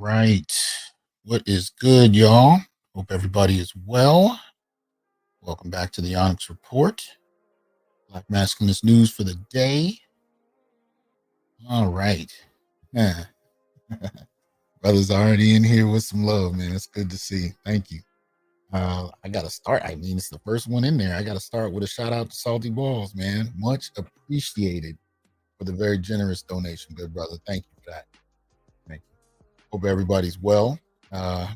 right. What is good, y'all? Hope everybody is well. Welcome back to the Onyx Report. Black Masculinist news for the day. All right. Yeah. Brothers already in here with some love, man. It's good to see. Thank you. I got to start. I mean, it's the first one in there. I got to start with a shout out to Salty Balls, man. Much appreciated for the very generous donation, good brother. Thank you for that. Thank you. Hope everybody's well. I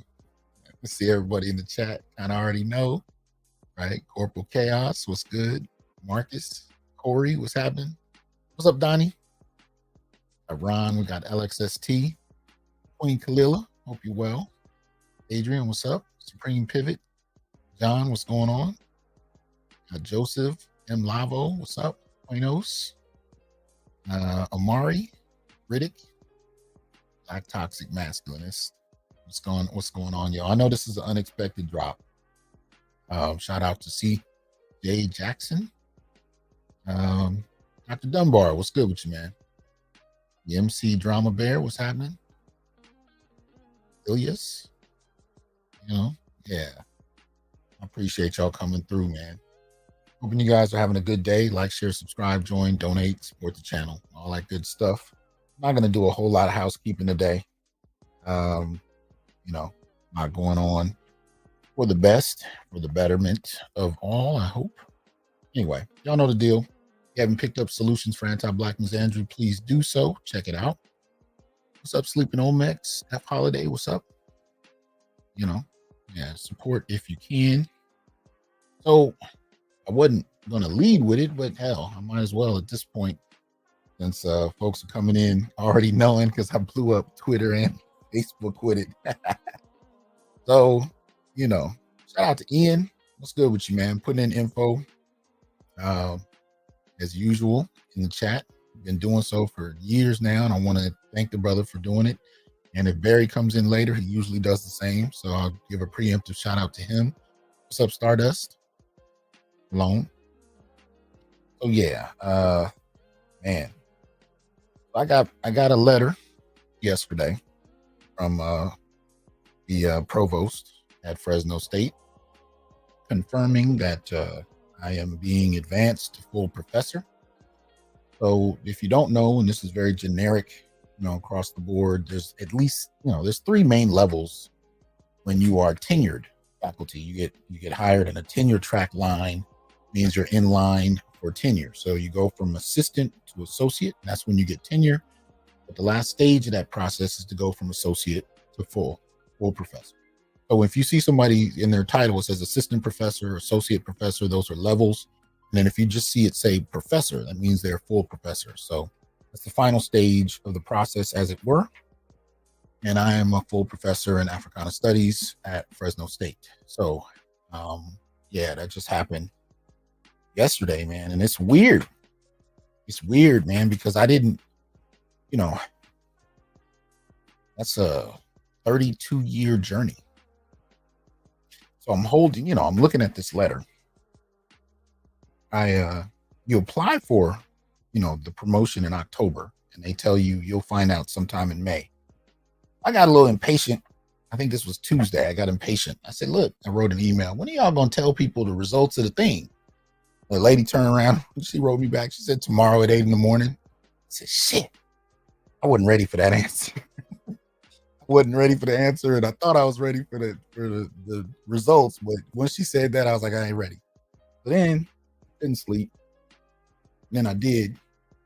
see everybody in the chat kind of already know, right? Corporal Chaos, what's good? Marcus, Corey, what's happening? What's up, Donnie? Ron, we got LXST. Queen Kalila, hope you're well. Adrian, what's up? Supreme Pivot. John, what's going on? Joseph M. Lavo, what's up? Quenos. Amari, Riddick, Black Toxic Masculinist. What's going on, y'all? I know this is an unexpected drop. Shout out to C.J. Jackson. Dr. Dunbar, what's good with you, man? The MC Drama Bear, what's happening? Ilias, yeah. I appreciate y'all coming through, man. Hoping you guys are having a good day. Like, share, subscribe, join, donate, support the channel, all that good stuff. I'm not going to do a whole lot of housekeeping today. Not going on for the best, for the betterment of all, I hope. Anyway, y'all know the deal. If you haven't picked up Solutions for Anti-Black Misandry, please do so. Check it out. What's up, Sleeping Olmex? F Holiday, what's up? Support if you can. So I wasn't going to lead with it, but hell, I might as well at this point, since folks are coming in already knowing, because I blew up Twitter and Facebook with it. So, shout out to Ian. What's good with you, man? Putting in info as usual in the chat. Been doing so for years now, and I want to thank the brother for doing it. And if Barry comes in later, he usually does the same. So I'll give a preemptive shout out to him. What's up, Stardust? Alone. So yeah, man. I got a letter yesterday from the provost at Fresno State confirming that I am being advanced to full professor. So if you don't know, and this is very generic, across the board, there's at least, there's three main levels when you are tenured faculty. You get hired in a tenure track line, means you're in line for tenure. So you go from assistant to associate. That's when you get tenure. But the last stage of that process is to go from associate to full professor. So if you see somebody in their title, it says assistant professor, associate professor, those are levels. And then if you just see it say professor, that means they're full professor. So that's the final stage of the process, as it were. And I am a full professor in Africana Studies at Fresno State. So, that just happened yesterday, man. And it's weird. It's weird, man, because I didn't, that's a 32-year journey. So I'm holding, I'm looking at this letter. You apply for, the promotion in October, and they tell you you'll find out sometime in May. I got a little impatient. I think this was Tuesday. I got impatient. I said, look, I wrote an email. When are y'all going to tell people the results of the thing? The lady turned around. She wrote me back. She said, tomorrow at 8 a.m. I said, shit, I wasn't ready for that answer. I wasn't ready for the answer. And I thought I was ready for the results. But when she said that, I was like, I ain't ready. But then didn't sleep. And then I did,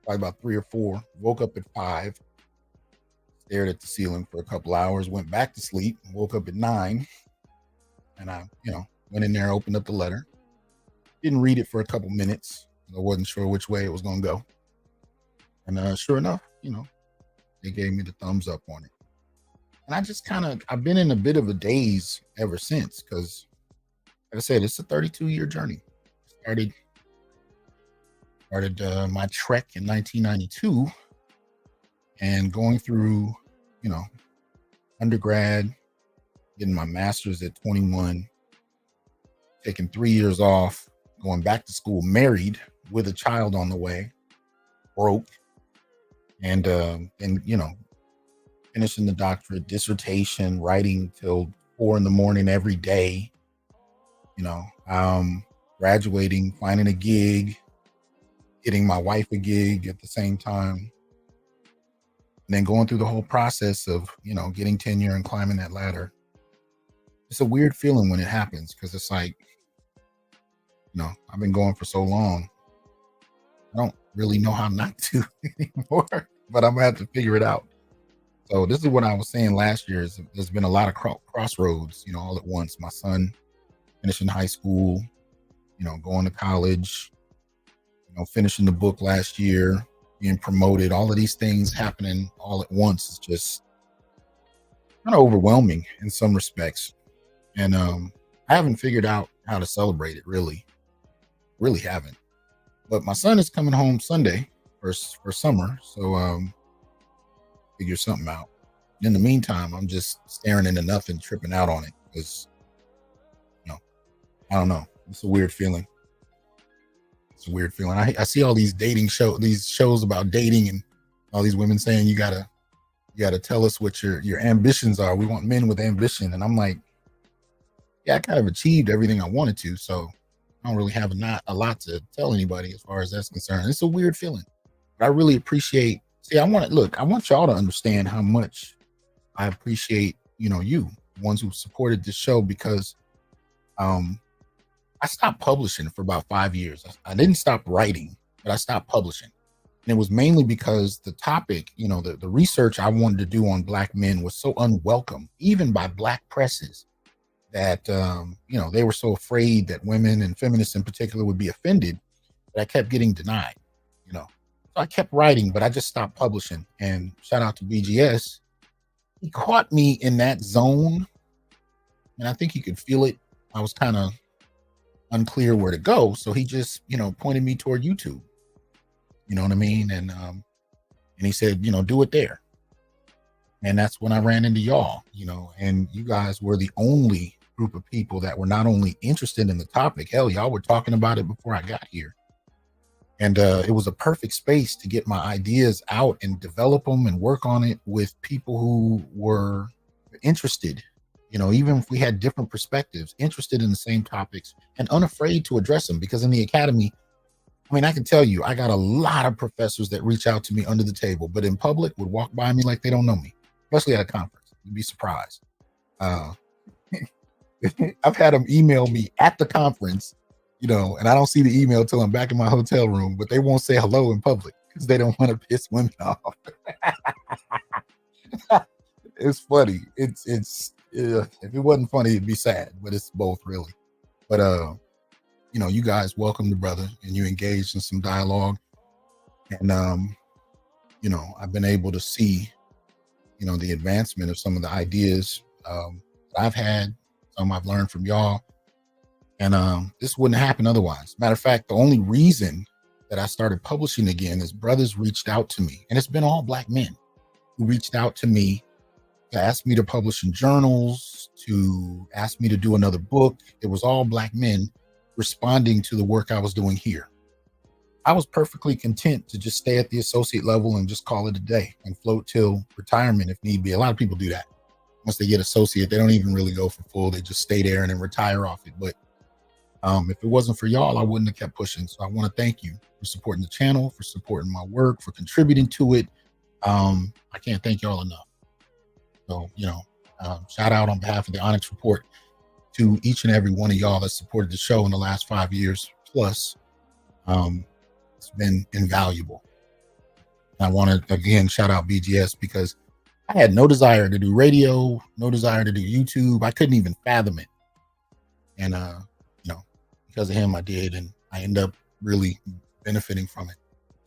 probably about 3 or 4, woke up at 5, stared at the ceiling for a couple hours, went back to sleep, woke up at 9. And I, went in there, opened up the letter. Didn't read it for a couple minutes. I wasn't sure which way it was going to go. And sure enough, they gave me the thumbs up on it. And I just I've been in a bit of a daze ever since, because, like I said, it's a 32-year journey. Started my trek in 1992, and going through, undergrad, getting my master's at 21, taking 3 years off, going back to school, married with a child on the way, broke, and finishing the doctorate, dissertation, writing till 4 in the morning every day, you know, graduating, finding a gig, getting my wife a gig at the same time, and then going through the whole process of, getting tenure and climbing that ladder. It's a weird feeling when it happens because it's like, I've been going for so long. I don't really know how not to anymore, but I'm gonna have to figure it out. So this is what I was saying last year is there's been a lot of crossroads, all at once. My son finishing high school, going to college, finishing the book last year, being promoted, all of these things happening all at once is just kind of overwhelming in some respects. And I haven't figured out how to celebrate it, really haven't. But my son is coming home Sunday for summer, so figure something out. In the meantime, I'm just staring into nothing, tripping out on it because, I don't know. It's a weird feeling. I see all these these shows about dating, and all these women saying you gotta tell us what your ambitions are. We want men with ambition, and I'm like, yeah, I kind of achieved everything I wanted to, so I don't really have a lot to tell anybody as far as that's concerned. It's a weird feeling, but I really appreciate. See, I want y'all to understand how much I appreciate, you ones who supported this show, because I stopped publishing for about 5 years. I didn't stop writing, but I stopped publishing. And it was mainly because the topic, the research I wanted to do on Black men was so unwelcome, even by Black presses, that, they were so afraid that women and feminists in particular would be offended that I kept getting denied, So I kept writing, but I just stopped publishing. And shout out to BGS. He caught me in that zone, and I think he could feel it. I was kind of unclear where to go, so he just pointed me toward YouTube. You know what I mean? And he said, do it there. And that's when I ran into y'all, and you guys were the only group of people that were not only interested in the topic, hell, y'all were talking about it before I got here. And it was a perfect space to get my ideas out and develop them and work on it with people who were interested, even if we had different perspectives, interested in the same topics and unafraid to address them. Because in the academy, I can tell you, I got a lot of professors that reach out to me under the table, but in public would walk by me like they don't know me, especially at a conference. You'd be surprised. I've had them email me at the conference, and I don't see the email till I'm back in my hotel room, but they won't say hello in public because they don't want to piss women off. It's funny. It's if it wasn't funny, it'd be sad, but it's both really. But you guys welcomed the brother and you engaged in some dialogue, and I've been able to see the advancement of some of the ideas I've had, some I've learned from y'all, and this wouldn't happen otherwise. Matter of fact, the only reason that I started publishing again is brothers reached out to me, and it's been all Black men who reached out to me to ask me to publish in journals, to ask me to do another book. It was all Black men responding to the work I was doing here. I was perfectly content to just stay at the associate level and just call it a day and float till retirement if need be. A lot of people do that. Once they get associate, they don't even really go for full. They just stay there and then retire off it. But if it wasn't for y'all, I wouldn't have kept pushing. So I want to thank you for supporting the channel, for supporting my work, for contributing to it. I can't thank y'all enough. So, shout out on behalf of the Onyx Report to each and every one of y'all that supported the show in the last 5 years plus. It's been invaluable. I want to again shout out BGS because I had no desire to do radio, no desire to do YouTube. I couldn't even fathom it. And because of him I did, and I end up really benefiting from it.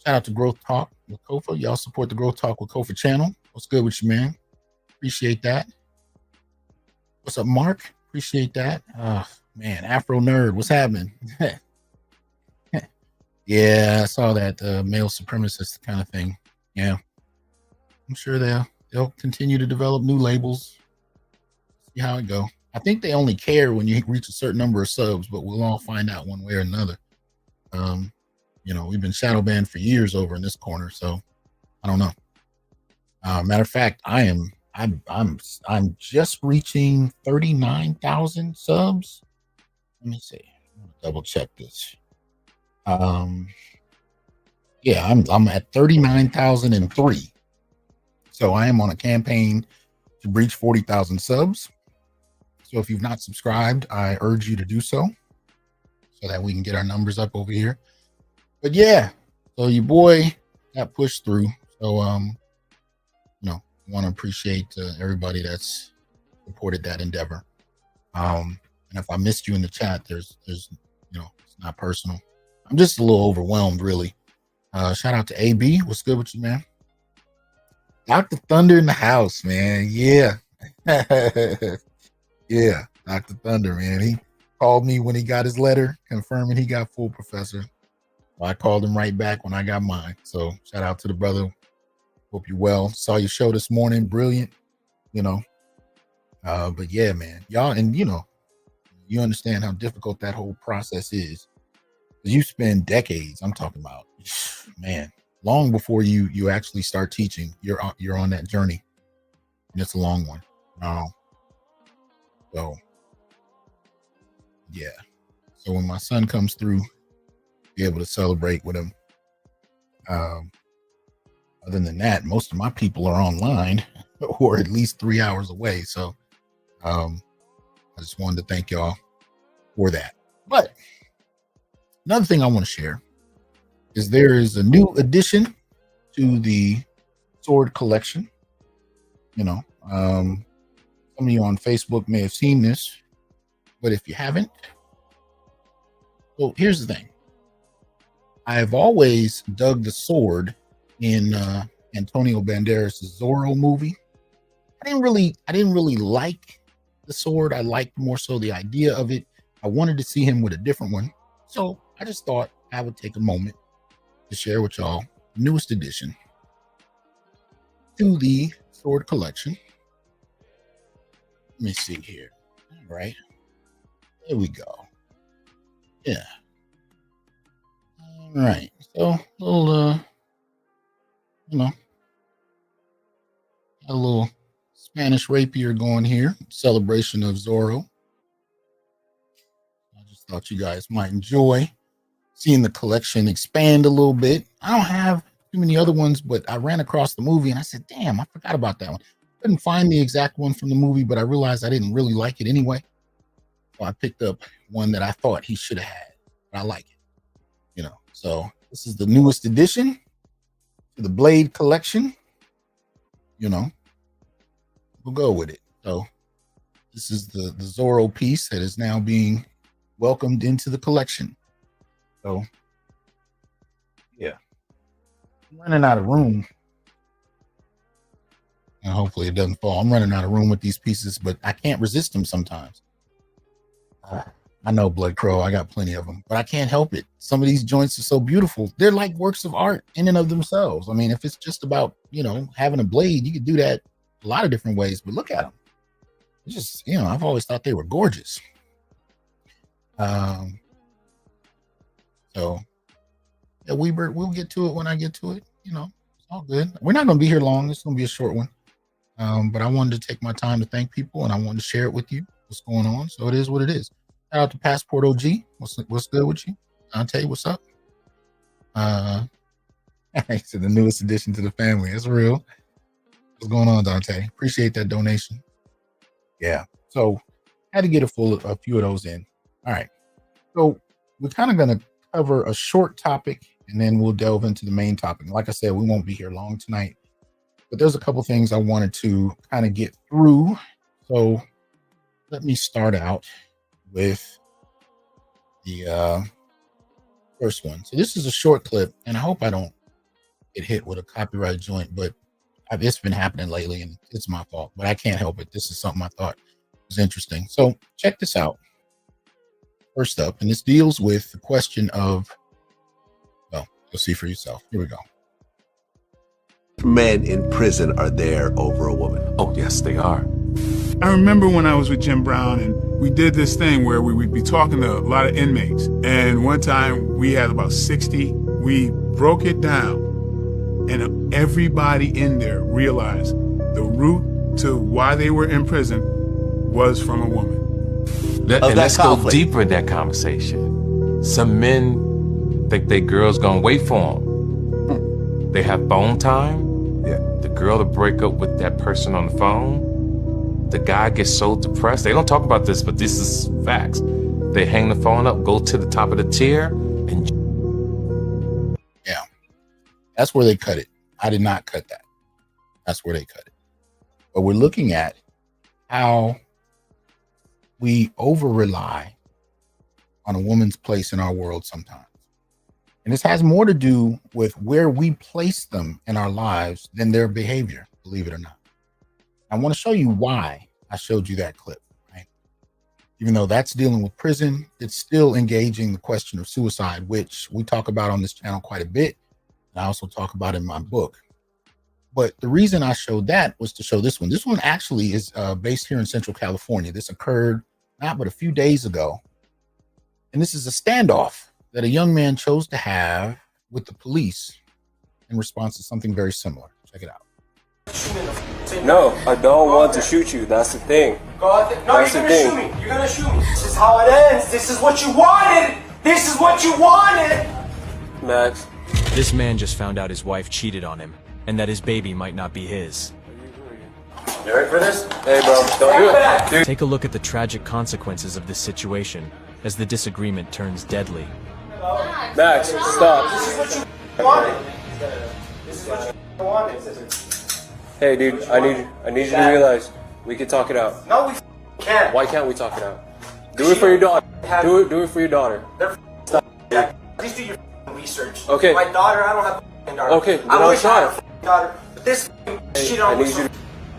Shout out to Growth Talk with Kofa. Y'all support the Growth Talk with Kofa channel. What's good with you, man? Appreciate that. What's up, Mark? Appreciate that. Man, Afro Nerd, what's happening? Yeah, I saw that male supremacist kind of thing. Yeah, I'm sure they'll continue to develop new labels. See how it go. I think they only care when you reach a certain number of subs, but we'll all find out one way or another. We've been shadow banned for years over in this corner, so I don't know. Matter of fact, I am I'm just reaching 39,000 subs. Let me see. Double check this. Yeah, I'm at 39,003. So I am on a campaign to reach 40,000 subs. So if you've not subscribed, I urge you to do so that we can get our numbers up over here. But yeah, so your boy got pushed through. So want to appreciate everybody that's supported that endeavor. And if I missed you in the chat, there's it's not personal. I'm just a little overwhelmed, really. Shout out to AB. What's good with you, man? Dr. Thunder in the house, man. Yeah. Yeah, Dr. Thunder, man. He called me when he got his letter confirming he got full professor. I called him right back when I got mine. So shout out to the brother. Hope you're well. Saw your show this morning. Brilliant. But yeah, man, y'all, and you understand how difficult that whole process is. You spend decades, I'm talking about, man, long before you actually start teaching, you're on that journey. And it's a long one. So yeah. So when my son comes through, be able to celebrate with him. Other than that, most of my people are online or at least 3 hours away. So I just wanted to thank y'all for that. But another thing I want to share is there is a new addition to the sword collection. Some of you on Facebook may have seen this, but if you haven't, well, here's the thing. I've always dug the sword in Antonio Banderas' Zorro movie. I didn't really like the sword. I liked more so the idea of it. I wanted to see him with a different one. So I just thought I would take a moment to share with y'all the newest addition to the sword collection. Let me see here. All right. There we go. Yeah. All right. So a little, a little Spanish rapier going here. Celebration of Zorro. I just thought you guys might enjoy seeing the collection expand a little bit. I don't have too many other ones, but I ran across the movie and I said, damn, I forgot about that one. Couldn't find the exact one from the movie, but I realized I didn't really like it anyway. So I picked up one that I thought he should have had, but I like it. So this is the newest addition to the Blade collection. We'll go with it. So this is the Zorro piece that is now being welcomed into the collection. So yeah, I'm running out of room. And hopefully it doesn't fall. I'm running out of room with these pieces, but I can't resist them sometimes. I know, Blood Crow, I got plenty of them, but I can't help it. Some of these joints are so beautiful. They're like works of art in and of themselves. I mean, if it's just about, having a blade, you could do that a lot of different ways, but look at them. It's just, I've always thought they were gorgeous. So yeah, we'll get to it when I get to it. It's all good. We're not going to be here long. It's going to be a short one. But I wanted to take my time to thank people and I wanted to share it with you. What's going on? So it is what it is. Shout out to Passport OG. What's good with you? Dante, what's up? So the newest addition to the family. That's real. What's going on, Dante? Appreciate that donation. Yeah. So had to get a few of those in. All right. So we're kind of going to cover a short topic and then we'll delve into the main topic. Like I said, we won't be here long tonight, but there's a couple things I wanted to kind of get through. So let me start out with the first one. So this is a short clip, and I hope I don't get hit with a copyright joint, but it's been happening lately, and it's my fault, but I can't help it. This is something I thought was interesting. So check this out. First up, and this deals with the question of, well, you'll see for yourself. Here we go. Men in prison are there over a woman. Oh, yes, they are. I remember when I was with Jim Brown and we did this thing where we would be talking to a lot of inmates. And one time we had about 60. We broke it down and everybody in there realized the root to why they were in prison was from a woman. Of that go conflict. deeper in that conversation. Some men think they girls gonna wait for them. They have phone time. Yeah. The girl to break up with that person on the phone. The guy gets so depressed. They don't talk about this, but this is facts. They hang the phone up, go to the top of the tier, and Yeah. That's where they cut it. I did not cut that. That's where they cut it. But we're looking at how we over rely on a woman's place in our world sometimes. And this has more to do with where we place them in our lives than their behavior, believe it or not. I want to show you why I showed you that clip, right? Even though that's dealing with prison, it's still engaging the question of suicide, which we talk about on this channel quite a bit. And I also talk about in my book. But the reason I showed that was to show this one. This one actually is based here in Central California. This occurred not but a few days ago. And this is a standoff that a young man chose to have with the police in response to something very similar. Check it out. No, I don't want to shoot you. That's the thing. Go out there. No, That's you're the gonna thing. shoot me. You're gonna shoot me. This is how it ends. This is what you wanted. This is what you wanted. Max, This man just found out his wife cheated on him, and that his baby might not be his. You ready for this? hey bro, don't do it. Dude, Take a look at the tragic consequences of this situation as the disagreement turns deadly. Max, stop. This is what you wanted. This is what you wanted. Hey dude, I need you to realize we can talk it out. No, we can't. Why can't we talk it out? Do it for your daughter. Do it for your daughter. They're Please do your research. Okay. My daughter, I don't have a daughter. Okay, then I I'll wish I had try. a daughter. But this shit I on need me you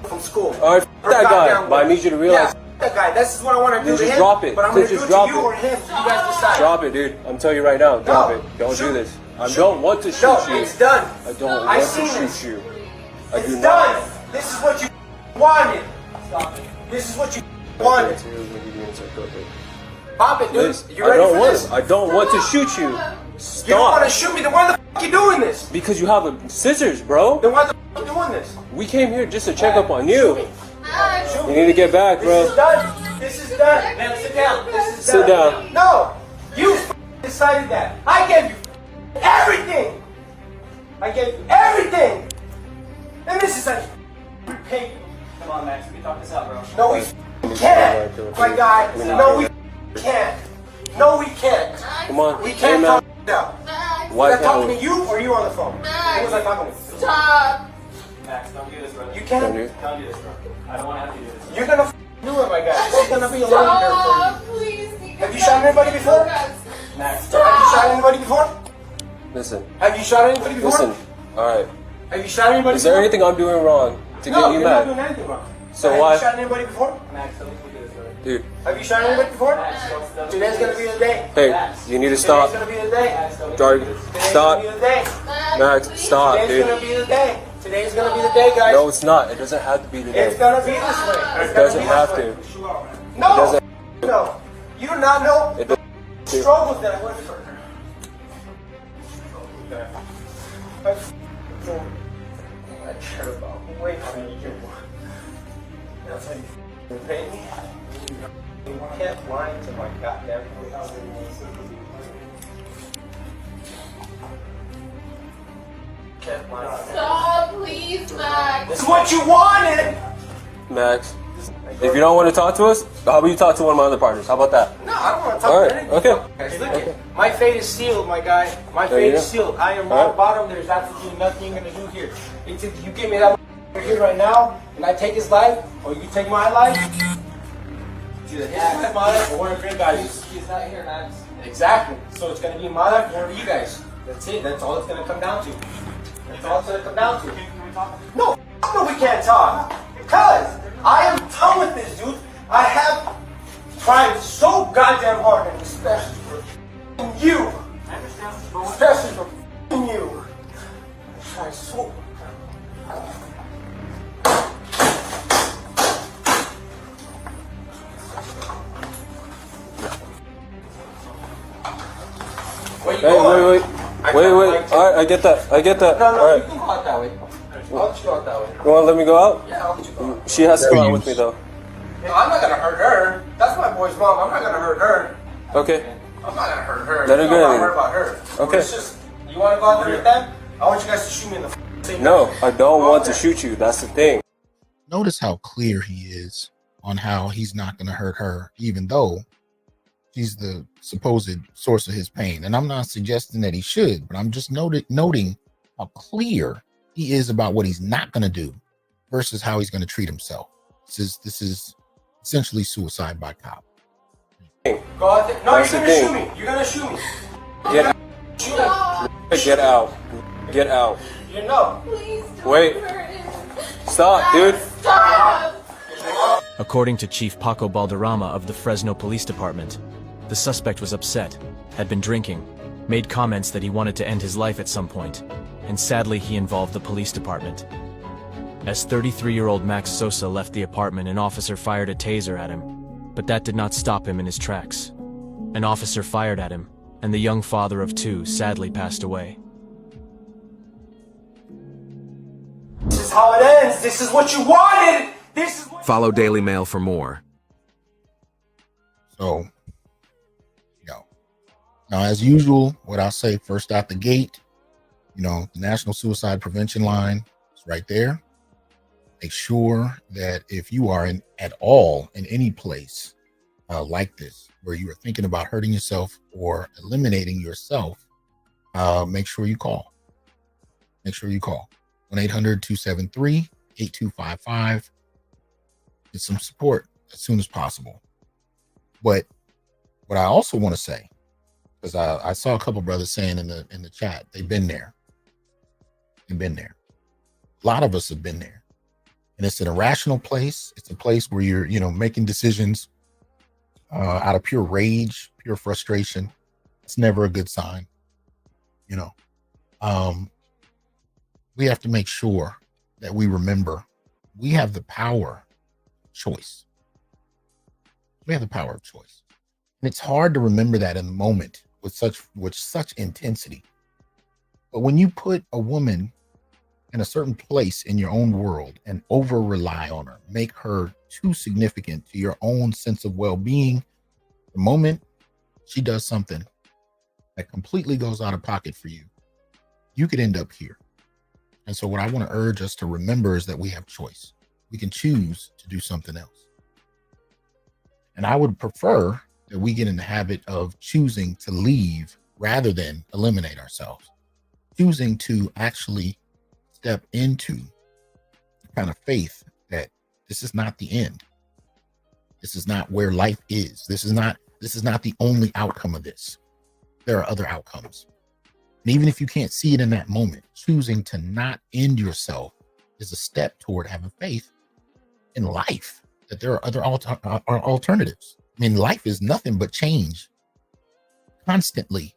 from school. Alright, Her that guy, goddamn but I way. need you to realize. Yeah, that guy. This is what I want to do Then to just him. drop it. But I'm Then gonna do just it drop to you it. or him. You guys decide. Drop it, dude. I'm telling you right now. Drop it. Don't Shoot. do this. I Shoot. don't want to shoot No, you. it's done. I don't I want seen to shoot this. you. I It's do done. not. This is what you wanted. Stop it. This is what you wanted. Pop it, dude. This, You I ready don't for want this? it. I don't want to shoot you. You don't want to Stop. shoot me, then why the f you doing this? Because you have a scissors, bro. Then why the f you doing this? We came here just to check up on you. Shoot You me. need to get back, This is bro. done. This is done. Man, sit down. This is Sit done. down. No, you decided that. I gave you everything. I gave you everything. And this is like pay. Come on, Max, we can talk this out, bro. No, we can't. My guy. No, we can't. No, we can't. Come on. We Hey, can't man. talk now. Why Was I talking can't to you or you on the phone? Who was I talking to? Stop! Max, don't do this, bro. You we? can't. Don't do this, bro. I don't want to have to do this. You're gonna do it, my guy. It's gonna be a learning curve for you. Please. Have you shot anybody before? Max, Have you shot anybody before? Listen. Have you shot anybody before? Listen. All right. Have you shot anybody Is there before? anything I'm doing wrong to No, get you you're not doing mad? anything wrong. So Have why- you shot anybody before? Max, don't do this, bro. Dude. Have you shot anybody before? Max, don't do Today's this. gonna be the day. Hey, you need to stop. Today's gonna be the day. Max, don't do Dark. this. Today's Stop. gonna be the day. Max, stop, Today's gonna dude. be the day. Today's gonna be the day, guys. No, it's not. It doesn't have to be It's today. gonna be this way. It's It gonna doesn't be have this way. to. No. doesn't- No. You do not know It the doesn't. struggles that I went through. I care about way more than you. That's how you pay me. You can't lie to my goddamn face. Can't lie. Stop, please, Max. This is what you wanted. Max, if you don't want to talk to us, how about you talk to one of my other partners? How about that? No, I don't want to talk All right, to anything. okay. Guys, look it. My fate is sealed, my guy. My There you fate is go. sealed. I am All rock right. bottom. There's absolutely nothing you're gonna do here. It's if you give me that here right now, and I take his life, or you take my life. It's either his life, my life, or one of your guys. He's not here, Max. Exactly. So it's gonna be my life or you guys. That's it. That's all it's gonna come down to. That's all it's gonna come down to. No, no, we can't talk. Because I am done with this, dude. I have tried so goddamn hard, and especially for you. Especially for you. I tried so. Where you Hey, going? wait. All right, I get that. No, All you right. can call it that way. I'll let you go out that way. You want to let me go out? Yeah, I'll let you go out. She has to come out with me, though. Yeah, I'm not gonna hurt her. That's my boy's mom. I'm not gonna hurt her. Okay. I'm not gonna hurt her. Let her You go know then. about her about her. Okay. It's just, you wanna go out there with them? I want you guys to shoot me in the same No, I don't want to Okay. shoot you. That's the thing. Notice how clear he is on how he's not going to hurt her, even though she's the supposed source of his pain. And I'm not suggesting that he should, but I'm just noting how clear he is about what he's not going to do versus how he's going to treat himself. This is essentially suicide by cop. Go out there. No, That's you're the gonna thing. shoot me. You're gonna shoot me. Get out. Stop. Get out. Get out. You know. Please don't Wait. hurt him. Stop, dude. Stop. According to Chief Paco Balderrama of the Fresno Police Department, the suspect was upset, had been drinking, made comments that he wanted to end his life at some point, and sadly he involved the police department. As 33-year-old Max Sosa left the apartment, an officer fired a taser at him, but that did not stop him in his tracks. An officer fired at him, and the young father of two sadly passed away. This is how it ends. This is what you wanted. This is what. Follow Daily Mail for more. So, now as usual, what I'll say first out the gate, the National Suicide Prevention Line is right there. Make sure that if you are at all in any place like this, where you are thinking about hurting yourself or eliminating yourself, make sure you call. Make sure you call 1-800-273-8255. Get some support as soon as possible. But what I also want to say, because I saw a couple brothers saying in the chat, they've been there. They've been there. A lot of us have been there. And it's an irrational place. It's a place where you're, making decisions out of pure rage, pure frustration. It's never a good sign. We have to make sure that we remember we have the power of choice. We have the power of choice. And it's hard to remember that in the moment with such intensity. But when you put a woman in a certain place in your own world and over rely on her, make her too significant to your own sense of well-being, the moment she does something that completely goes out of pocket for you, you could end up here. And so what I want to urge us to remember is that we have choice. We can choose to do something else. And I would prefer that we get in the habit of choosing to leave rather than eliminate ourselves, choosing to actually step into the kind of faith that this is not the end. This is not where life is. This is not the only outcome of this. There are other outcomes. And even if you can't see it in that moment, choosing to not end yourself is a step toward having faith in life, that there are other alternatives. I mean, life is nothing but change. Constantly,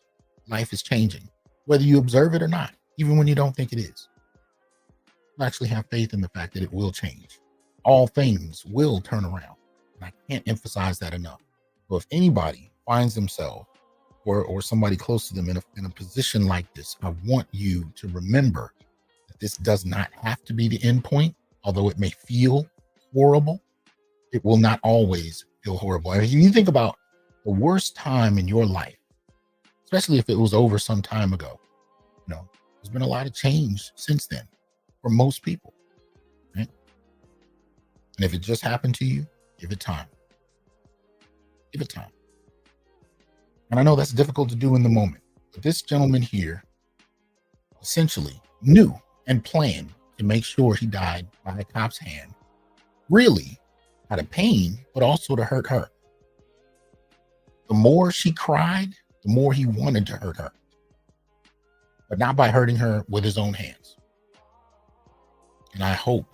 life is changing, whether you observe it or not, even when you don't think it is. You actually have faith in the fact that it will change. All things will turn around. And I can't emphasize that enough. So if anybody finds themselves or somebody close to them in a position like this, I want you to remember that this does not have to be the end point, although it may feel horrible. It will not always feel horrible. If you think about the worst time in your life, especially if it was over some time ago, there's been a lot of change since then for most people, right? And if it just happened to you, give it time. Give it time. And I know that's difficult to do in the moment, but this gentleman here essentially knew and planned to make sure he died by a cop's hand, really out of pain, but also to hurt her. The more she cried, the more he wanted to hurt her, but not by hurting her with his own hands. And I hope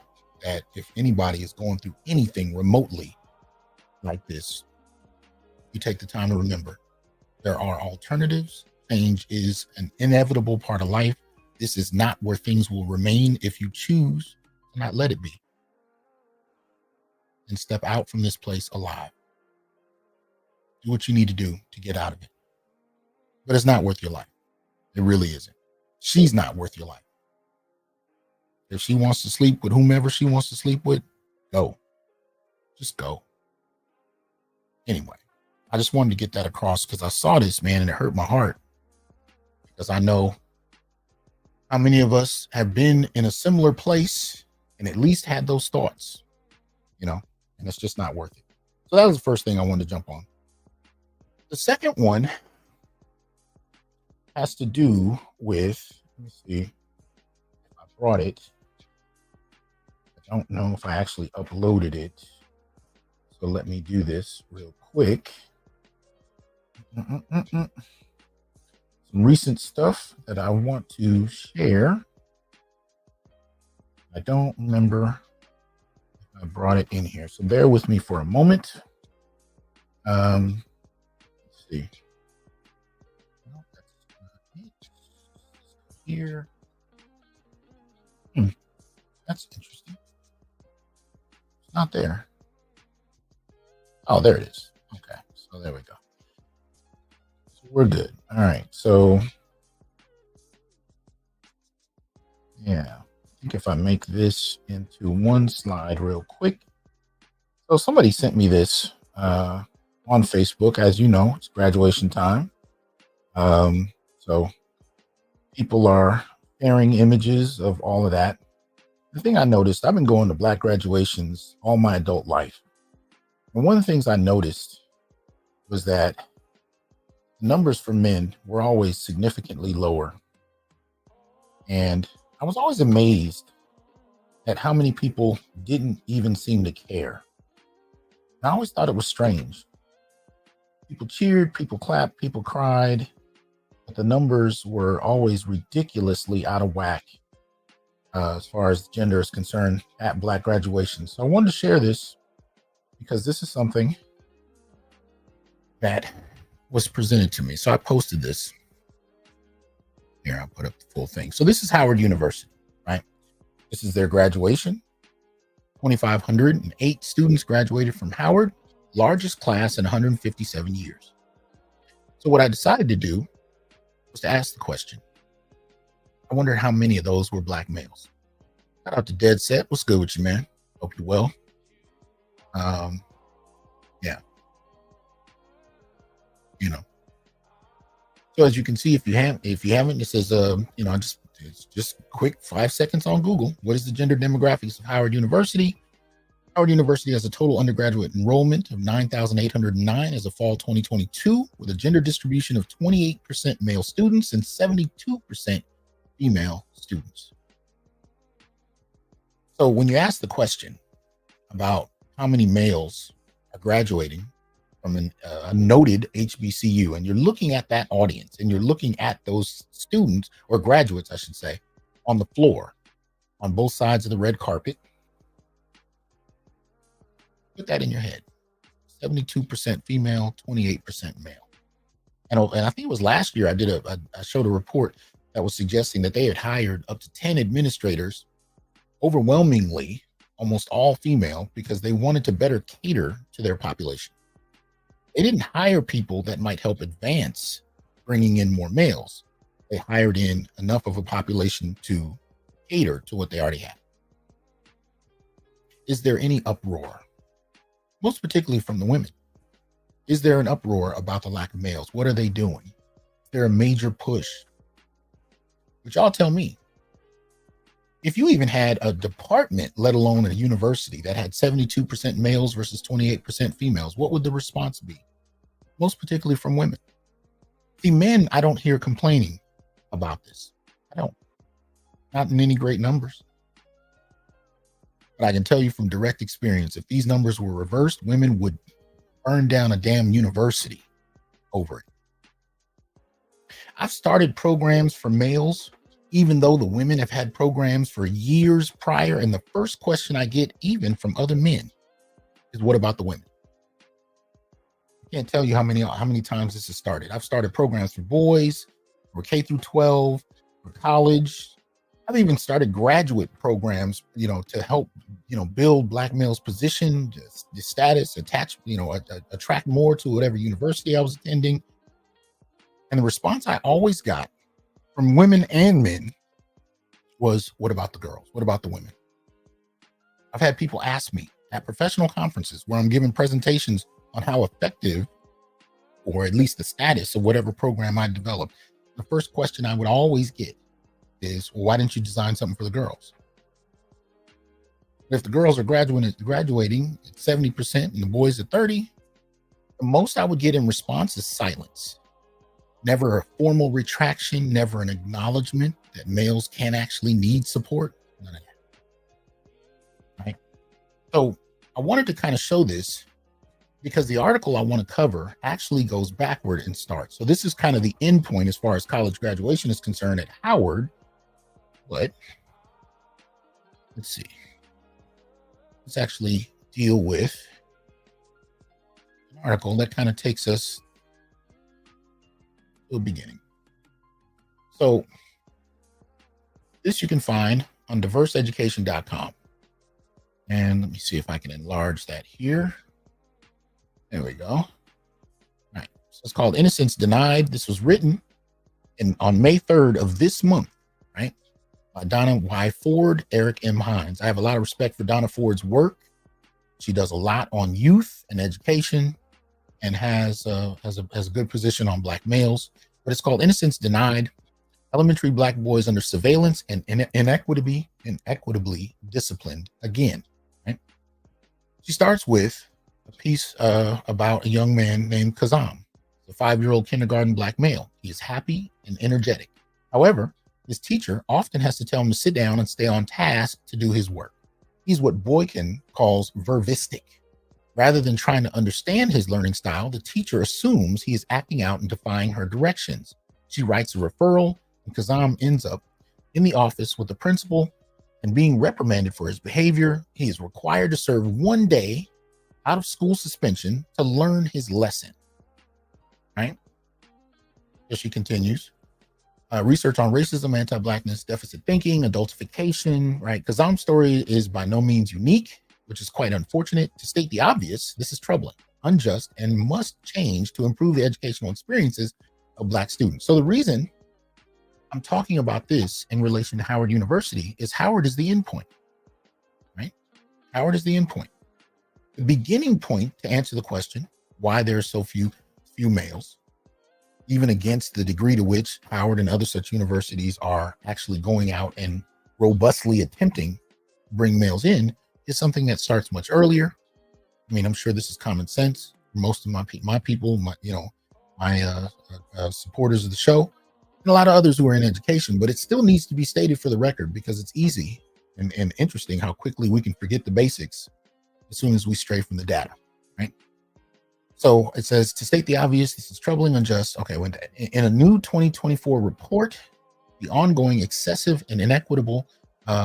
that if anybody is going through anything remotely like this, you take the time to remember there are alternatives. Change is an inevitable part of life. This is not where things will remain if you choose to not let it be. And step out from this place alive. Do what you need to do to get out of it. But it's not worth your life. It really isn't. She's not worth your life. If she wants to sleep with whomever she wants to sleep with, go. Just go. Anyway, I just wanted to get that across because I saw this, man, and it hurt my heart. Because I know how many of us have been in a similar place and at least had those thoughts, and it's just not worth it. So that was the first thing I wanted to jump on. The second one has to do with, let me see if I brought it. I don't know if I actually uploaded it. So let me do this real quick. Some recent stuff that I want to share. I don't remember if I brought it in here, so bear with me for a moment. Let's see. No, that's not it. Here. That's interesting. It's not there. Oh, there it is. Okay, so there we go. So we're good. All right, so yeah, I think if I make this into one slide real quick. So somebody sent me this on Facebook. As you know, it's graduation time. So people are sharing images of all of that. The thing I noticed, I've been going to Black graduations all my adult life. And one of the things I noticed was that numbers for men were always significantly lower. And I was always amazed at how many people didn't even seem to care. I always thought it was strange. People cheered, people clapped, people cried, but the numbers were always ridiculously out of whack as far as gender is concerned at Black graduations. So I wanted to share this because this is something that was presented to me. So I posted this. Here, I'll put up the full thing. So this is Howard University, right? This is their graduation. 2,508 students graduated from Howard, largest class in 157 years. So what I decided to do was to ask the question. I wondered how many of those were Black males. Shout out to Dead Set. What's good with you, man? Hope you're well. Yeah. So as you can see, if you haven't, it says, it's just quick 5 seconds on Google. What is the gender demographics of Howard University? Howard University has a total undergraduate enrollment of 9,809 as of fall 2022, with a gender distribution of 28% male students and 72% female students. So when you ask the question about how many males are graduating from a noted HBCU, and you're looking at that audience and you're looking at those students, or graduates, I should say, on the floor on both sides of the red carpet, put that in your head. 72% female, 28% male. And I think it was last year I showed a report that was suggesting that they had hired up to 10 administrators, overwhelmingly almost all female, because they wanted to better cater to their population. They didn't hire people that might help advance bringing in more males. They hired in enough of a population to cater to what they already had. Is there any uproar? Most particularly from the women. Is there an uproar about the lack of males? What are they doing? Is there a major push? But y'all tell me. If you even had a department, let alone a university, that had 72% males versus 28% females, what would the response be? Most particularly from women. See, men, I don't hear complaining about this. I don't. Not in any great numbers. But I can tell you from direct experience, if these numbers were reversed, women would burn down a damn university over it. I've started programs for males, even though the women have had programs for years prior. And the first question I get, even from other men, is what about the women? I can't tell you how many times this has started. I've started programs for boys, for K through 12, for college. I've even started graduate programs, to help, build Black males' position, the status, attract more to whatever university I was attending. And the response I always got from women and men was, what about the girls? What about the women? I've had people ask me at professional conferences where I'm giving presentations on how effective, or at least the status of whatever program I developed. The first question I would always get is, well, why didn't you design something for the girls? If the girls are graduating at 70% and the boys at 30, the most I would get in response is silence. Never a formal retraction, never an acknowledgement that males can actually need support. None of that. Right? So I wanted to kind of show this because the article I want to cover actually goes backward and starts. So this is kind of the end point as far as college graduation is concerned at Howard. But let's see. Let's actually deal with an article that kind of takes us to the beginning. So this you can find on diverseeducation.com. And let me see if I can enlarge that here. There we go. All right. So it's called Innocence Denied. This was written on May 3rd of this month, right? By Donna Y. Ford, Eric M. Hines. I have a lot of respect for Donna Ford's work. She does a lot on youth and education and has a good position on Black males. But it's called Innocence Denied: Elementary Black Boys Under Surveillance and Inequitably Disciplined Again. Right? She starts with a piece about a young man named Kazam, a 5-year-old kindergarten Black male. He is happy and energetic. However, his teacher often has to tell him to sit down and stay on task to do his work. He's what Boykin calls vervistic. Rather than trying to understand his learning style, the teacher assumes he is acting out and defying her directions. She writes a referral, and Kazam ends up in the office with the principal and being reprimanded for his behavior. He is required to serve 1 day out of school suspension to learn his lesson. Right? So she continues. Research on racism, anti-Blackness, deficit thinking, adultification, right? Kazam's story is by no means unique, which is quite unfortunate. To state the obvious, this is troubling, unjust, and must change to improve the educational experiences of Black students. So the reason I'm talking about this in relation to Howard University is Howard is the endpoint, right? Howard is the endpoint. The beginning point to answer the question, why there are so few males, even against the degree to which Howard and other such universities are actually going out and robustly attempting to bring males in, is something that starts much earlier. I mean, I'm sure this is common sense for most of my people, my supporters of the show, and a lot of others who are in education, but it still needs to be stated for the record because it's easy and interesting how quickly we can forget the basics as soon as we stray from the data, right? So it says, to state the obvious, this is troubling, unjust. Okay, in a new 2024 report, the ongoing excessive and inequitable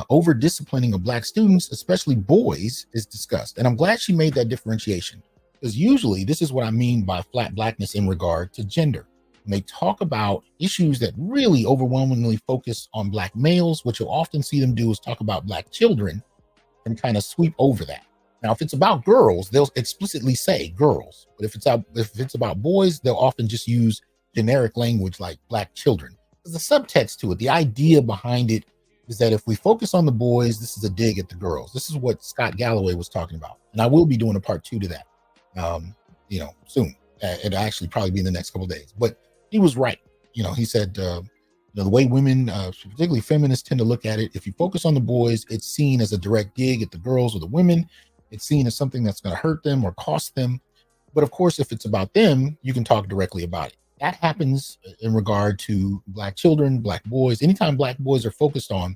over-disciplining of Black students, especially boys, is discussed. And I'm glad she made that differentiation, because usually this is what I mean by flat Blackness in regard to gender. When they talk about issues that really overwhelmingly focus on Black males, what you'll often see them do is talk about Black children and kind of sweep over that. Now, if it's about girls, they'll explicitly say girls. But if it's about boys, they'll often just use generic language like Black children. There's a subtext to it. The idea behind it is that if we focus on the boys, this is a dig at the girls. This is what Scott Galloway was talking about. And I will be doing a part 2 to that, soon. It'll actually probably be in the next couple of days. But he was right. He said, the way women, particularly feminists, tend to look at it, if you focus on the boys, it's seen as a direct dig at the girls or the women. It's seen as something that's going to hurt them or cost them. But of course, if it's about them, you can talk directly about it. That happens in regard to Black children, Black boys. Anytime Black boys are focused on,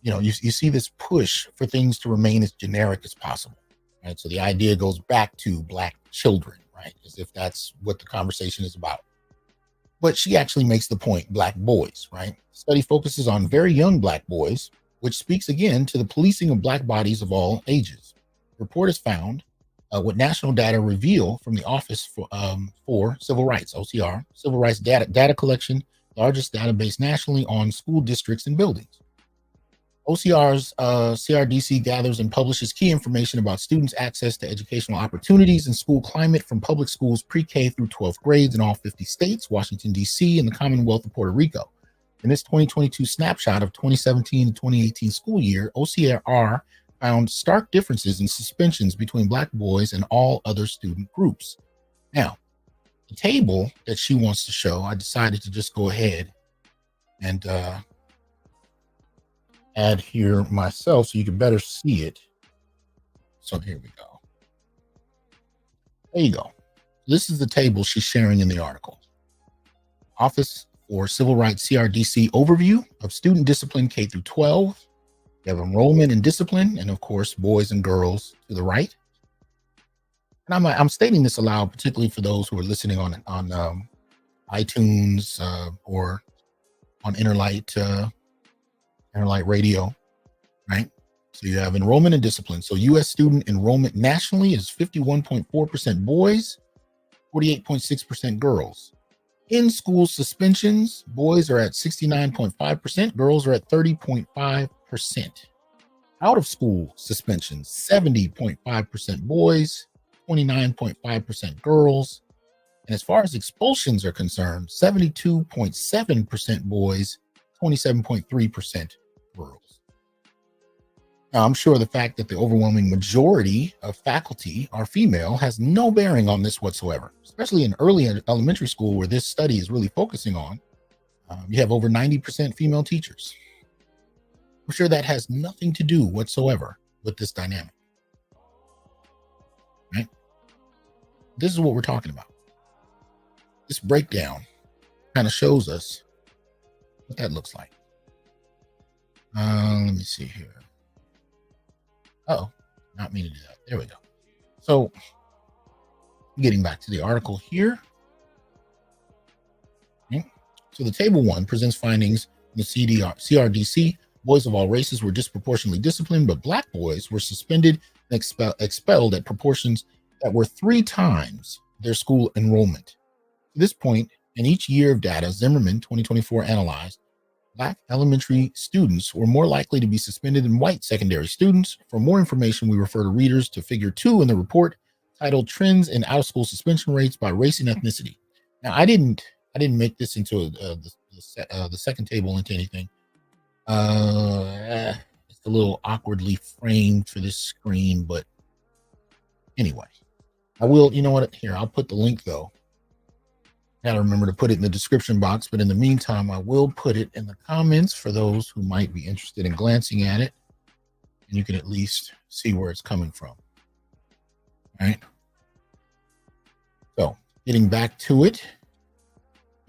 you see this push for things to remain as generic as possible, right? So the idea goes back to Black children, right? As if that's what the conversation is about. But she actually makes the point, Black boys, right? The study focuses on very young Black boys, which speaks again to the policing of Black bodies of all ages. The report has found what national data reveal from the Office for Civil Rights, OCR, Civil Rights Data Collection, largest database nationally on school districts and buildings. OCR's CRDC gathers and publishes key information about students' access to educational opportunities and school climate from public schools pre-K through 12th grades in all 50 states, Washington, D.C., and the Commonwealth of Puerto Rico. In this 2022 snapshot of 2017 to 2018 school year, OCR found stark differences in suspensions between Black boys and all other student groups. Now, the table that she wants to show, I decided to just go ahead and add here myself so you can better see it. So here we go. There you go. This is the table she's sharing in the article. Office for Civil Rights CRDC overview of student discipline K through 12. You have enrollment and discipline, and of course, boys and girls to the right. And I'm stating this aloud, particularly for those who are listening on iTunes or on Interlight Radio, right? So you have enrollment and discipline. So U.S. student enrollment nationally is 51.4% boys, 48.6% girls. In school suspensions, boys are at 69.5%, girls are at 30.5%. Out of school suspensions, 70.5% boys, 29.5% girls. And as far as expulsions are concerned, 72.7% boys, 27.3% girls. Now, I'm sure the fact that the overwhelming majority of faculty are female has no bearing on this whatsoever, especially in early elementary school where this study is really focusing on. You have over 90% female teachers. I'm sure that has nothing to do whatsoever with this dynamic. Right? This is what we're talking about. This breakdown kind of shows us what that looks like. Let me see here. Oh, not meaning to do that. There we go. So getting back to the article here. Okay. So the table 1 presents findings in the CRDC. Boys of all races were disproportionately disciplined, but Black boys were suspended and expelled at proportions that were 3 times their school enrollment. To this point, in each year of data Zimmerman 2024 analyzed, Black elementary students were more likely to be suspended than white secondary students. For more information, we refer to readers to Figure 2 in the report titled "Trends in Out-of-School Suspension Rates by Race and Ethnicity." Now, I didn't make this into the second table into anything. It's a little awkwardly framed for this screen, but anyway, I will. You know what? Here, I'll put the link though. Gotta remember to put it in the description box, but in the meantime, I will put it in the comments for those who might be interested in glancing at it, and you can at least see where it's coming from. All right. So getting back to it,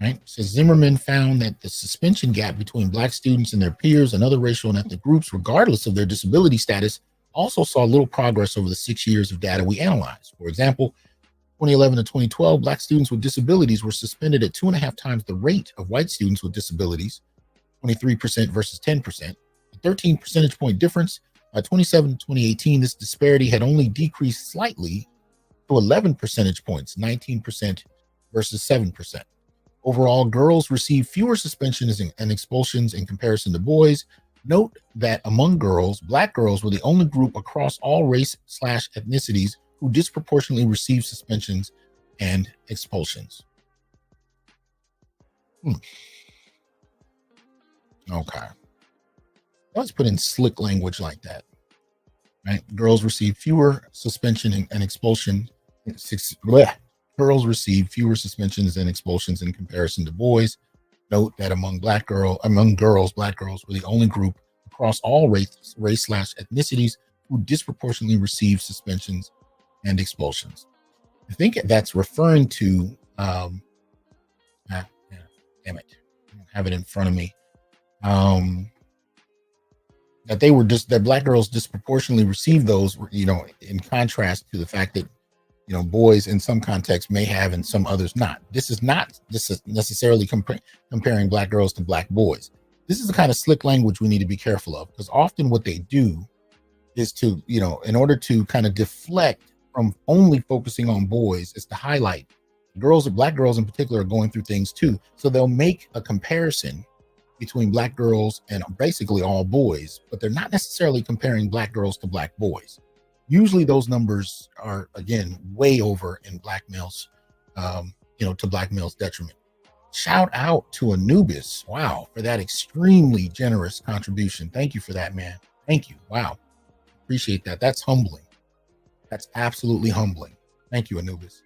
right? So Zimmerman found that the suspension gap between Black students and their peers and other racial and ethnic groups, regardless of their disability status, also saw little progress over the 6 years of data we analyzed. For example, 2011 to 2012, Black students with disabilities were suspended at 2.5 times the rate of white students with disabilities, 23% versus 10%, a 13 percentage point difference. By 2017 to 2018, this disparity had only decreased slightly to 11 percentage points, 19% versus 7%. Overall, girls received fewer suspensions and expulsions in comparison to boys. Note that among girls, Black girls were the only group across all race/ethnicities who disproportionately received suspensions and expulsions. Okay. Let's put in slick language like that, right? Girls receive fewer suspension and expulsion. Girls receive fewer suspensions and expulsions in comparison to boys. Note that among girls, Black girls were the only group across all race/ethnicities who disproportionately received suspensions and expulsions. I think that's referring to damn it, I don't have it in front of me. That Black girls disproportionately received those, in contrast to the fact that boys in some contexts may have and some others not. This is necessarily comparing Black girls to Black boys. This is the kind of slick language we need to be careful of, because often what they do is to, in order to kind of deflect from only focusing on boys, is to highlight Black girls in particular are going through things too. So they'll make a comparison between Black girls and basically all boys, but they're not necessarily comparing Black girls to Black boys. Usually those numbers are, again, way over in Black males, to Black males' detriment. shout out to Anubis. Wow, for that extremely generous contribution. Thank you for that, man. Thank you. Wow. Appreciate that. That's humbling. That's absolutely humbling. Thank you, Anubis.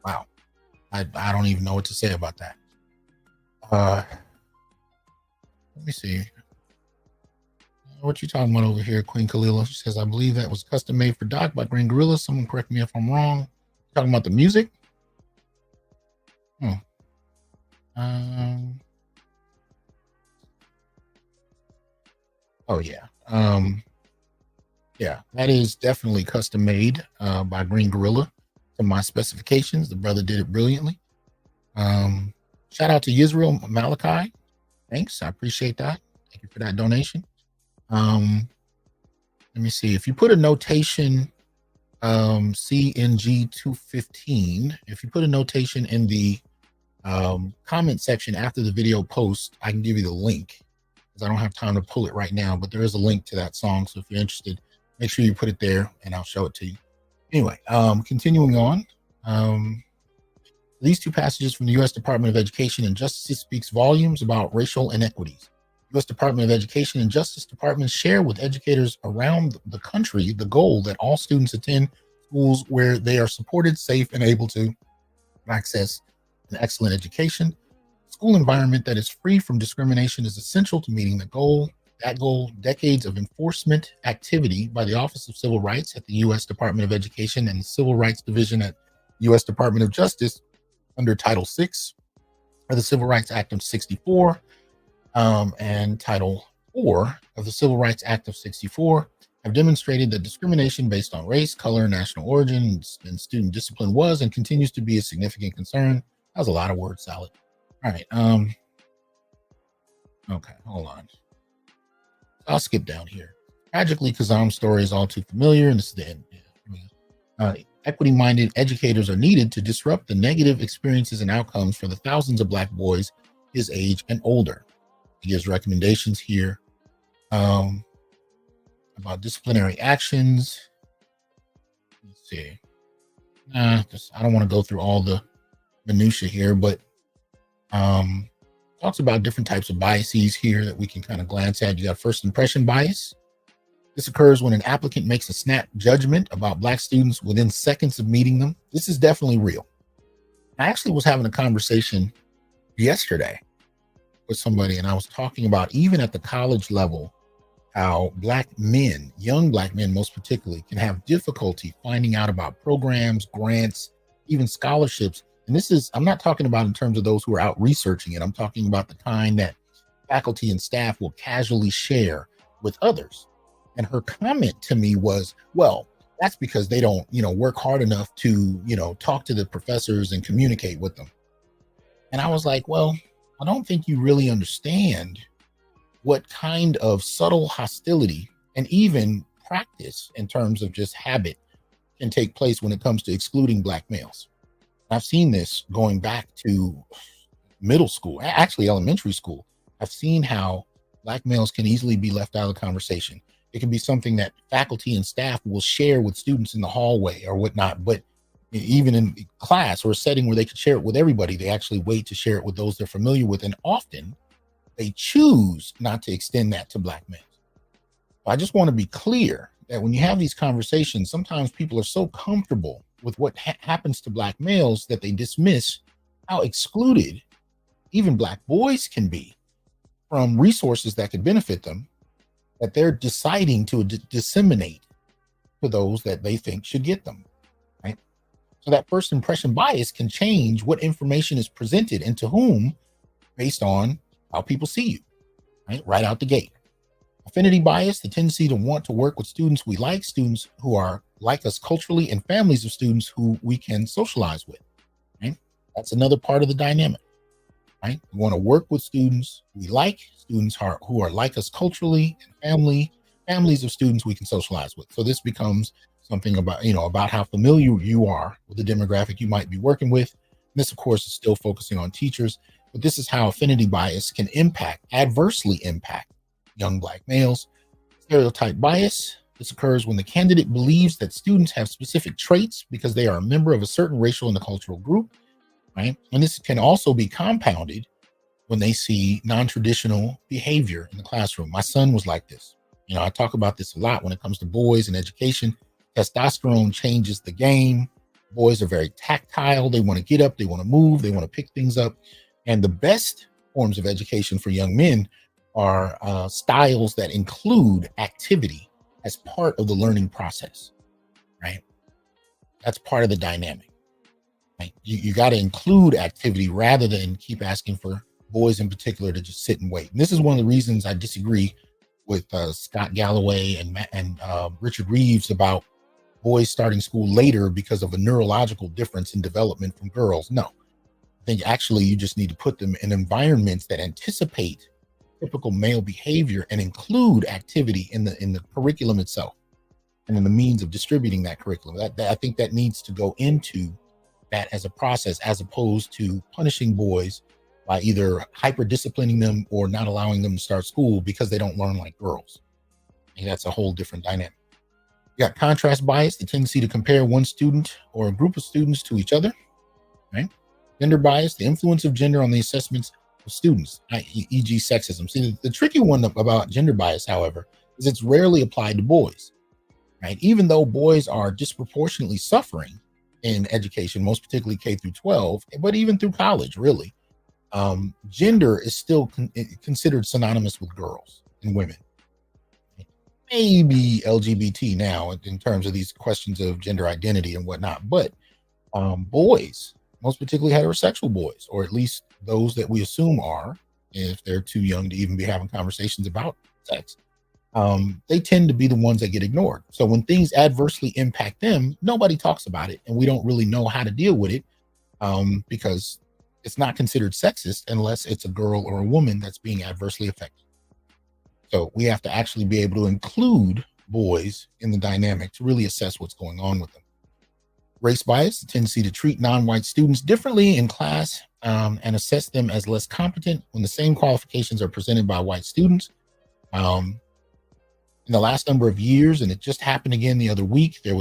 Wow. I don't even know what to say about that. Let me see. What you talking about over here, Queen Kalila? She says, I believe that was custom made for Doc by Green Gorilla. Someone correct me if I'm wrong. Talking about the music? Oh yeah. Yeah, that is definitely custom made by Green Gorilla to my specifications. The brother did it brilliantly. Shout out to Yisrael Malachi. Thanks. I appreciate that. Thank you for that donation. Let me see. If you put a notation CNG 215, if you put a notation in the comment section after the video post, I can give you the link because I don't have time to pull it right now, but there is a link to that song. So if you're interested, make sure you put it there and I'll show it to you. Anyway, continuing on. These two passages from the U.S. Department of Education and Justice speaks volumes about racial inequities. U.S. Department of Education and Justice departments share with educators around the country the goal that all students attend schools where they are supported, safe, and able to access an excellent education. School environment that is free from discrimination is essential to meeting the goal. That goal, decades of enforcement activity by the Office of Civil Rights at the U.S. Department of Education and the Civil Rights Division at U.S. Department of Justice under Title VI of the Civil Rights Act of 64 and Title IV of the Civil Rights Act of 64 have demonstrated that discrimination based on race, color, national origin, and student discipline was and continues to be a significant concern. That was a lot of word salad. All right. Okay, hold on. I'll skip down here. Tragically, Kazam's story is all too familiar, and this is the end. Equity-minded educators are needed to disrupt the negative experiences and outcomes for the thousands of Black boys his age and older. He gives recommendations here about disciplinary actions. Let's see. I don't want to go through all the minutia here, but talks about different types of biases here that we can kind of glance at. You got first impression bias. This occurs when an applicant makes a snap judgment about Black students within seconds of meeting them. This is definitely real. I actually was having a conversation yesterday with somebody, and I was talking about even at the college level, how Black men, young Black men most particularly, can have difficulty finding out about programs, grants, even scholarships. And this is, I'm not talking about in terms of those who are out researching it. I'm talking about the kind that faculty and staff will casually share with others. And her comment to me was, well, that's because they don't, work hard enough to, talk to the professors and communicate with them. And I was like, well, I don't think you really understand what kind of subtle hostility and even practice in terms of just habit can take place when it comes to excluding Black males. I've seen this going back to middle school, actually elementary school. I've seen how Black males can easily be left out of the conversation. It can be something that faculty and staff will share with students in the hallway or whatnot, but even in class or a setting where they could share it with everybody, they actually wait to share it with those they're familiar with. And often they choose not to extend that to Black males. I just want to be clear that when you have these conversations, sometimes people are so comfortable with what happens to Black males that they dismiss how excluded even Black boys can be from resources that could benefit them, that they're deciding to disseminate to those that they think should get them, right? So that first impression bias can change what information is presented and to whom based on how people see you, right out the gate. Affinity bias, the tendency to want to work with students we like, students who are like us culturally, and families of students who we can socialize with, right? That's another part of the dynamic, right? We want to work with students we like, students who are like us culturally, and families of students we can socialize with. So this becomes something about, about how familiar you are with the demographic you might be working with. And this, of course, is still focusing on teachers, but this is how affinity bias can adversely impact young Black males. Stereotype bias. This occurs when the candidate believes that students have specific traits because they are a member of a certain racial and cultural group. right? And this can also be compounded when they see non-traditional behavior in the classroom. My son was like this. I talk about this a lot when it comes to boys and education. Testosterone changes the game. Boys are very tactile. They want to get up, they want to move, they want to pick things up. And the best forms of education for young men are styles that include activity as part of the learning process, right? That's part of the dynamic, right? You got to include activity rather than keep asking for boys in particular to just sit and wait. And this is one of the reasons I disagree with Scott Galloway and Richard Reeves about boys starting school later because of a neurological difference in development from girls. No, I think actually you just need to put them in environments that anticipate typical male behavior and include activity in the curriculum itself and in the means of distributing that curriculum. That I think that needs to go into that as a process, as opposed to punishing boys by either hyper disciplining them or not allowing them to start school because they don't learn like girls. And that's a whole different dynamic. You got contrast bias, the tendency to compare one student or a group of students to each other, right? Gender bias, the influence of gender on the assessments of students, e.g. sexism. See, the tricky one about gender bias, however, is it's rarely applied to boys, right? Even though boys are disproportionately suffering in education, most particularly K through 12, but even through college, really. Gender is still considered synonymous with girls and women. Maybe LGBT now in terms of these questions of gender identity and whatnot, but boys, most particularly heterosexual boys, or at least those that we assume are, if they're too young to even be having conversations about sex, they tend to be the ones that get ignored. So when things adversely impact them, nobody talks about it, and we don't really know how to deal with it because it's not considered sexist unless it's a girl or a woman that's being adversely affected. So we have to actually be able to include boys in the dynamic to really assess what's going on with them. Race bias, the tendency to treat non-white students differently in class and assess them as less competent when the same qualifications are presented by white students. In the last number of years, and it just happened again the other week, they're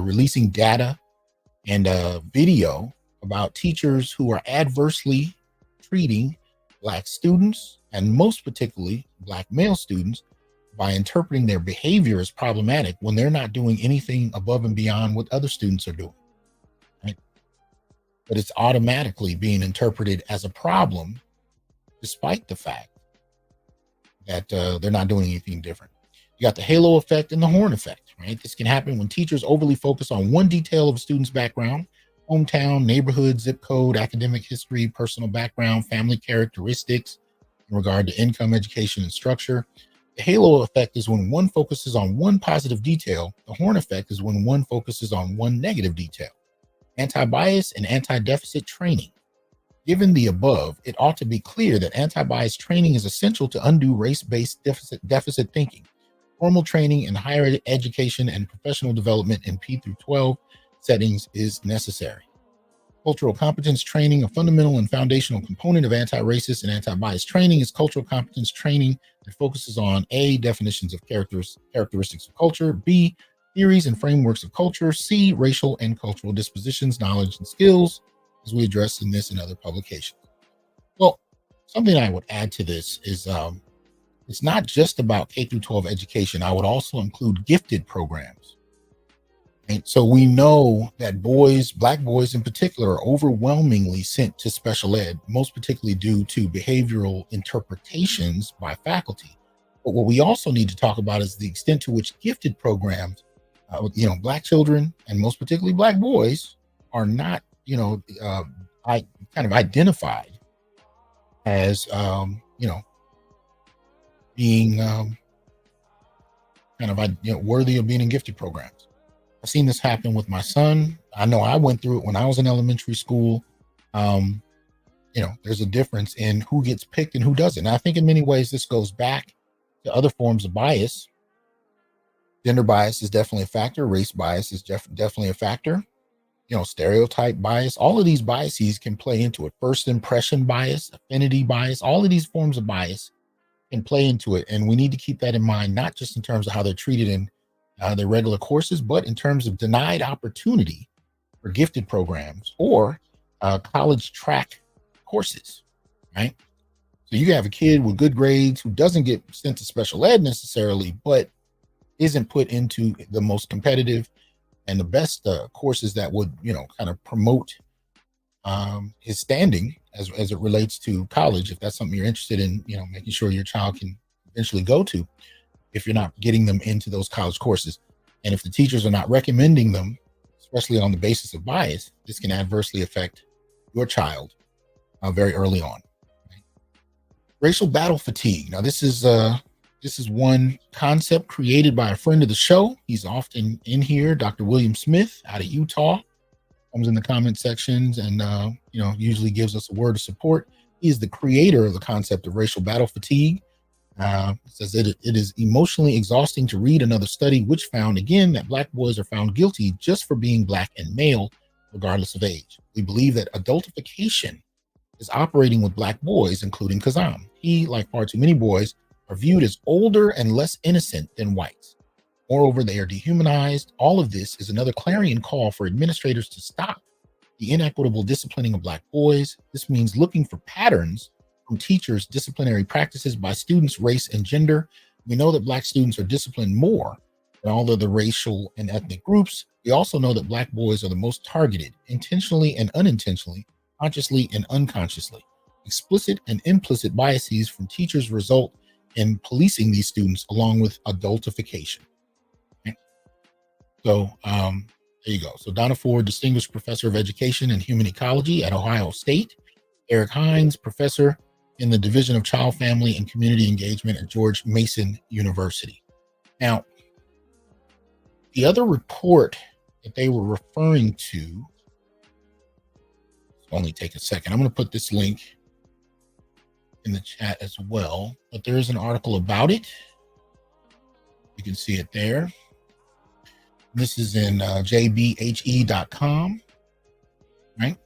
releasing data and video about teachers who are adversely treating Black students, and most particularly Black male students, by interpreting their behavior as problematic when they're not doing anything above and beyond what other students are doing, right? But it's automatically being interpreted as a problem, despite the fact that they're not doing anything different. You got the halo effect and the horn effect, right? This can happen when teachers overly focus on one detail of a student's background: hometown, neighborhood, zip code, academic history, personal background, family characteristics in regard to income, education, and structure. The halo effect is when one focuses on one positive detail. The horn effect is when one focuses on one negative detail. Anti-bias and anti-deficit training. Given the above, it ought to be clear that anti-bias training is essential to undo race-based deficit thinking. Formal training in higher education and professional development in P through 12 settings is necessary. Cultural competence training, a fundamental and foundational component of anti-racist and anti-bias training, is cultural competence training that focuses on A, definitions of characteristics of culture, B, theories and frameworks of culture, C, racial and cultural dispositions, knowledge, and skills, as we address in this and other publications. Well, something I would add to this is it's not just about K through 12 education. I would also include gifted programs. And so we know that boys, Black boys in particular, are overwhelmingly sent to special ed, most particularly due to behavioral interpretations by faculty. But what we also need to talk about is the extent to which gifted programs, Black children and most particularly Black boys are not, identified as, being worthy of being in gifted programs. I've seen this happen with my son. I know I went through it when I was in elementary school. There's a difference in who gets picked and who doesn't. And I think in many ways, this goes back to other forms of bias. Gender bias is definitely a factor. Race bias is definitely a factor. Stereotype bias, all of these biases can play into it. First impression bias, affinity bias, all of these forms of bias can play into it. And we need to keep that in mind, not just in terms of how they're treated in their regular courses, but in terms of denied opportunity for gifted programs, or college track courses, right? So you have a kid with good grades who doesn't get sent to special ed necessarily, but isn't put into the most competitive and the best courses that would, kind of promote his standing as it relates to college. If that's something you're interested in, making sure your child can eventually go to, if you're not getting them into those college courses. And if the teachers are not recommending them, especially on the basis of bias, this can adversely affect your child very early on. Right? Racial battle fatigue. Now, this is one concept created by a friend of the show. He's often in here, Dr. William Smith out of Utah. Comes in the comment sections and usually gives us a word of support. He is the creator of the concept of racial battle fatigue. Says it is emotionally exhausting to read another study which found again that Black boys are found guilty just for being Black and male, regardless of age. We believe that adultification is operating with Black boys, including Kazam. He, like far too many boys, are viewed as older and less innocent than whites. Moreover, they are dehumanized. All of this is another clarion call for administrators to stop the inequitable disciplining of Black boys. This means looking for patterns from teachers' disciplinary practices by students' race and gender. We know that Black students are disciplined more than all other racial and ethnic groups. We also know that Black boys are the most targeted, intentionally and unintentionally, consciously and unconsciously. Explicit and implicit biases from teachers result in policing these students along with adultification. Okay. So there you go. So Donna Ford, Distinguished Professor of Education and Human Ecology at Ohio State. Eric Hines, Professor in the Division of Child, Family, and Community Engagement at George Mason University. Now, the other report that they were referring to, only take a second. I'm going to put this link in the chat as well, but there is an article about it. You can see it there. This is in jbhe.com, right?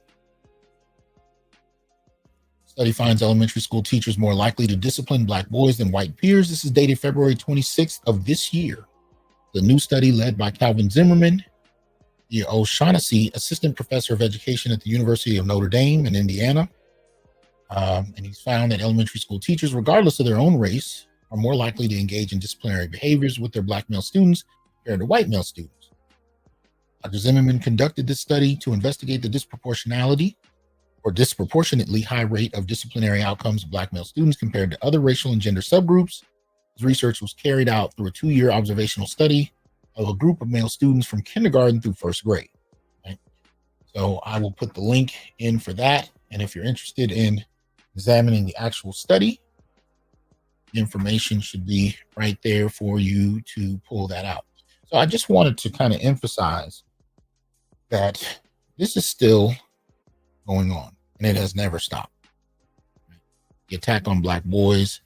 Study finds elementary school teachers more likely to discipline Black boys than white peers. This is dated February 26th of this year. The new study led by Calvin Zimmerman, the O'Shaughnessy Assistant Professor of Education at the University of Notre Dame in Indiana. And he's found that elementary school teachers, regardless of their own race, are more likely to engage in disciplinary behaviors with their Black male students compared to white male students. Dr. Zimmerman conducted this study to investigate the disproportionately high rate of disciplinary outcomes of Black male students compared to other racial and gender subgroups. His research was carried out through a 2-year observational study of a group of male students from kindergarten through first grade. Right? So I will put the link in for that. And if you're interested in examining the actual study, information should be right there for you to pull that out. So I just wanted to kind of emphasize that this is still going on and it has never stopped. The attack on Black boys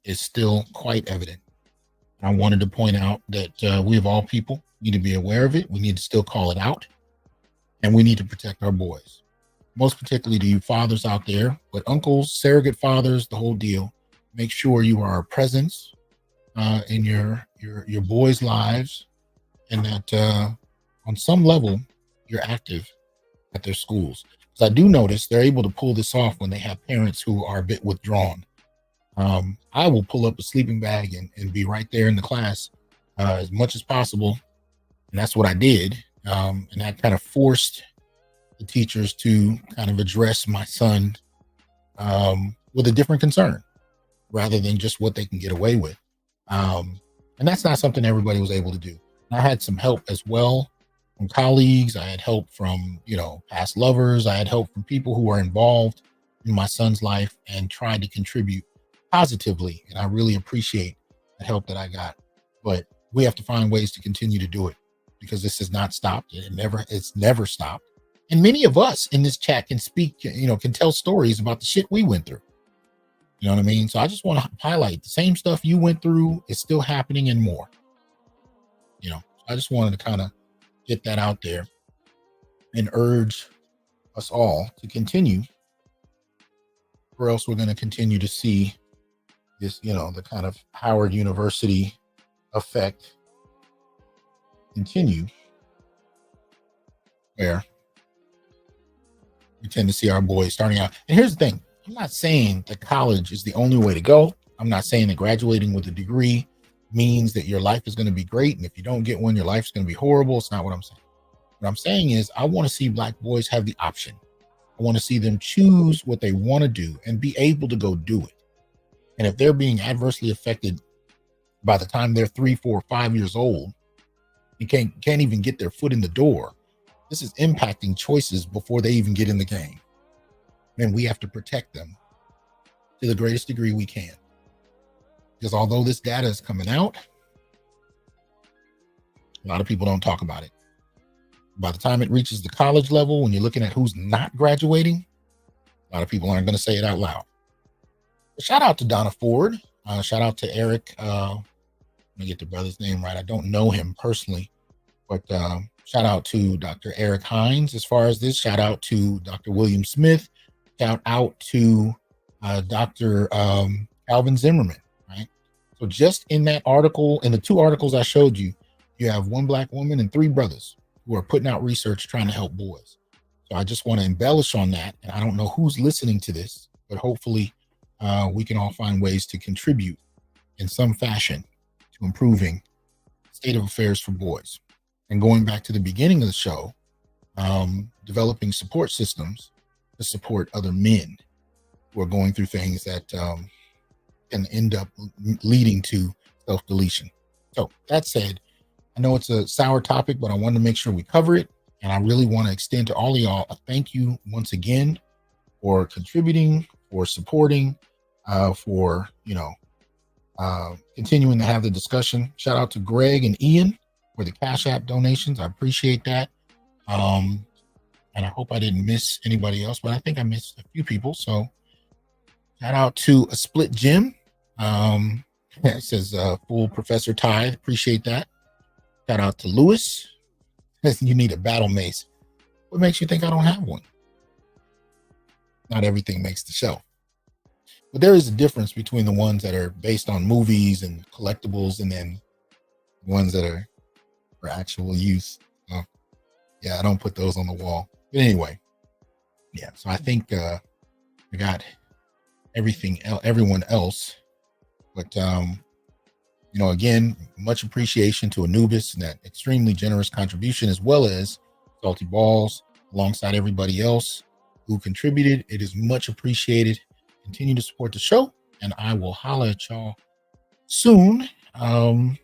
is still quite evident. I wanted to point out that we of all people need to be aware of it. We need to still call it out and we need to protect our boys. Most particularly to you fathers out there, but uncles, surrogate fathers, the whole deal. Make sure you are a presence in your boys' lives, and that on some level you're active at their schools. Because I do notice they're able to pull this off when they have parents who are a bit withdrawn. I will pull up a sleeping bag and be right there in the class as much as possible, and that's what I did. And that kind of forced the teachers to kind of address my son with a different concern rather than just what they can get away with. And that's not something everybody was able to do. And I had some help as well from colleagues. I had help from, past lovers. I had help from people who were involved in my son's life and tried to contribute positively. And I really appreciate the help that I got. But we have to find ways to continue to do it because this has not stopped. It's never stopped. And many of us in this chat can speak, can tell stories about the shit we went through. You know what I mean? So I just want to highlight the same stuff you went through is still happening and more. I just wanted to kind of get that out there and urge us all to continue, or else we're going to continue to see this, the kind of Howard University effect continue, where We tend to see our boys starting out. And here's the thing. I'm not saying that college is the only way to go. I'm not saying that graduating with a degree means that your life is going to be great. And if you don't get one, your life's going to be horrible. It's not what I'm saying. What I'm saying is I want to see Black boys have the option. I want to see them choose what they want to do and be able to go do it. And if they're being adversely affected by the time they're 3, 4, 5 years old, you can't even get their foot in the door. This is impacting choices before they even get in the game. And we have to protect them to the greatest degree we can. Because although this data is coming out, a lot of people don't talk about it. By the time it reaches the college level, when you're looking at who's not graduating, a lot of people aren't going to say it out loud. But shout out to Donna Ford. Shout out to Eric. Let me get the brother's name right. I don't know him personally, but shout out to Dr. Eric Hines as far as this. Shout out to Dr. William Smith. Shout out to Dr. Alvin Zimmerman, right? So just in that article, in the 2 articles I showed you, you have 1 Black woman and 3 brothers who are putting out research trying to help boys. So I just want to embellish on that. And I don't know who's listening to this, but hopefully we can all find ways to contribute in some fashion to improving the state of affairs for boys. And going back to the beginning of the show, developing support systems to support other men who are going through things that can end up leading to self-deletion. So that said, I know it's a sour topic, but I wanted to make sure we cover it. And I really want to extend to all of y'all a thank you once again for contributing, for supporting, for, continuing to have the discussion. Shout out to Greg and Ian for the Cash App donations. I appreciate that. And I hope I didn't miss anybody else, but I think I missed a few people. So shout out to a split Jim. It says full Professor Tithe. Appreciate that. Shout out to Lewis. You need a battle mace. What makes you think I don't have one? Not everything makes the show. But there is a difference between the ones that are based on movies and collectibles and then the ones that are for actual use. Yeah, I don't put those on the wall. But anyway, yeah, so I think I got everyone else. But again, much appreciation to Anubis and that extremely generous contribution, as well as Salty Balls, alongside everybody else who contributed. It is much appreciated. Continue to support the show, and I will holler at y'all soon. I'm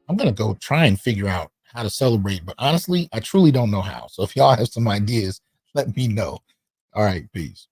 going to go try and figure out how to celebrate, but honestly, I truly don't know how. So if y'all have some ideas, let me know. All right, peace.